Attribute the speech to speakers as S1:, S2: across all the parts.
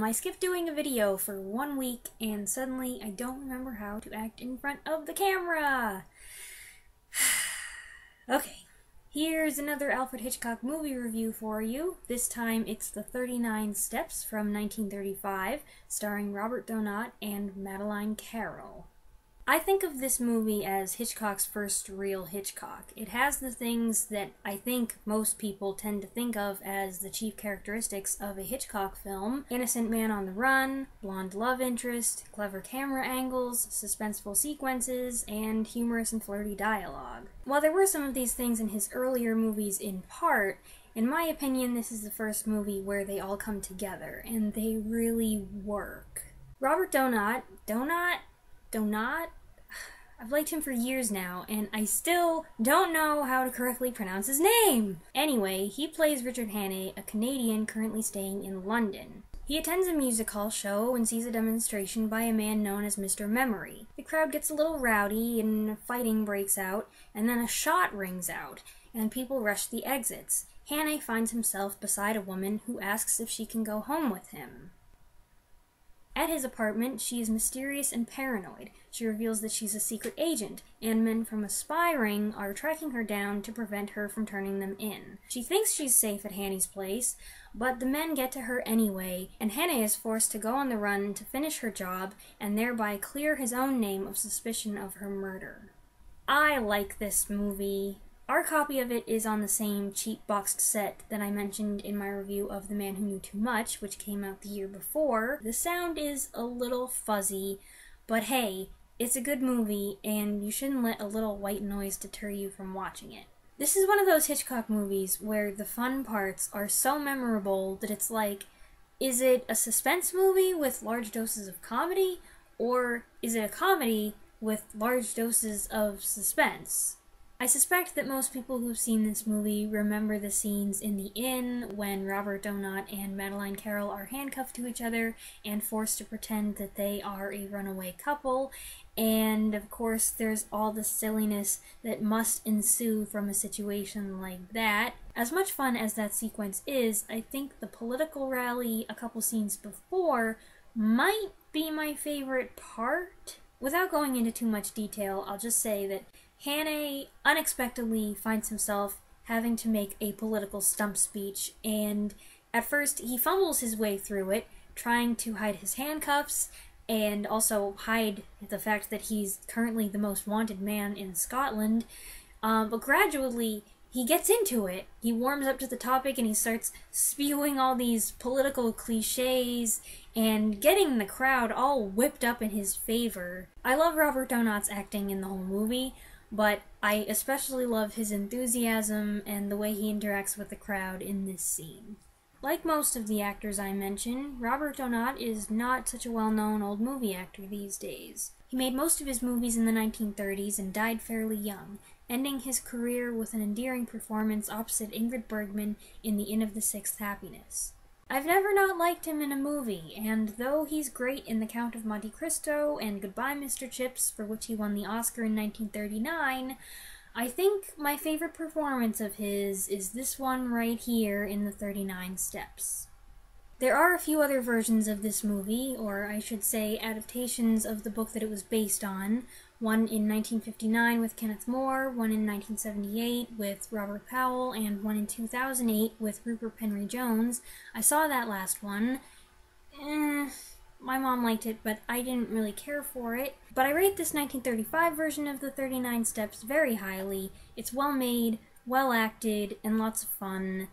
S1: I skipped doing a video for 1 week, and suddenly I don't remember how to act in front of the camera. Okay, here's another Alfred Hitchcock movie review for you. This time it's The 39 Steps from 1935, starring Robert Donat and Madeleine Carroll. I think of this movie as Hitchcock's first real Hitchcock. It has the things that I think most people tend to think of as the chief characteristics of a Hitchcock film: innocent man on the run, blonde love interest, clever camera angles, suspenseful sequences, and humorous and flirty dialogue. While there were some of these things in his earlier movies in part, in my opinion this is the first movie where they all come together, and they really work. Robert Donat? I've liked him for years now, and I still don't know how to correctly pronounce his name! Anyway, he plays Richard Hannay, a Canadian currently staying in London. He attends a music hall show and sees a demonstration by a man known as Mr. Memory. The crowd gets a little rowdy, and fighting breaks out, and then a shot rings out, and people rush the exits. Hannay finds himself beside a woman who asks if she can go home with him. At his apartment, she is mysterious and paranoid. She reveals that she's a secret agent, and men from a spy ring are tracking her down to prevent her from turning them in. She thinks she's safe at Hannay's place, but the men get to her anyway, and Hannay is forced to go on the run to finish her job and thereby clear his own name of suspicion of her murder. I like this movie. Our copy of it is on the same cheap boxed set that I mentioned in my review of The Man Who Knew Too Much, which came out the year before. The sound is a little fuzzy, but hey, it's a good movie, and you shouldn't let a little white noise deter you from watching it. This is one of those Hitchcock movies where the fun parts are so memorable that it's like, is it a suspense movie with large doses of comedy, or is it a comedy with large doses of suspense? I suspect that most people who've seen this movie remember the scenes in the inn when Robert Donat and Madeleine Carroll are handcuffed to each other and forced to pretend that they are a runaway couple, and of course there's all the silliness that must ensue from a situation like that. As much fun as that sequence is, I think the political rally a couple scenes before might be my favorite part. Without going into too much detail, I'll just say that Hannay unexpectedly finds himself having to make a political stump speech, and at first he fumbles his way through it, trying to hide his handcuffs, and also hide the fact that he's currently the most wanted man in Scotland, but gradually he gets into it. He warms up to the topic and he starts spewing all these political cliches and getting the crowd all whipped up in his favor. I love Robert Donat's acting in the whole movie, but I especially love his enthusiasm and the way he interacts with the crowd in this scene. Like most of the actors I mentioned, Robert Donat is not such a well-known old movie actor these days. He made most of his movies in the 1930s and died fairly young, ending his career with an endearing performance opposite Ingrid Bergman in The Inn of the Sixth Happiness. I've never not liked him in a movie, and though he's great in The Count of Monte Cristo and Goodbye Mr. Chips, for which he won the Oscar in 1939, I think my favorite performance of his is this one right here in The 39 Steps. There are a few other versions of this movie, or I should say adaptations of the book that it was based on, one in 1959 with Kenneth More, one in 1978 with Robert Powell, and one in 2008 with Rupert Penry Jones. I saw that last one. My mom liked it, but I didn't really care for it. But I rate this 1935 version of The 39 Steps very highly. It's well made, well acted, and lots of fun.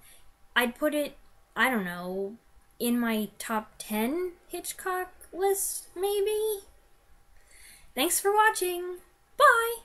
S1: I'd put it, I don't know, in my top 10 Hitchcock list, maybe? Thanks for watching! Bye!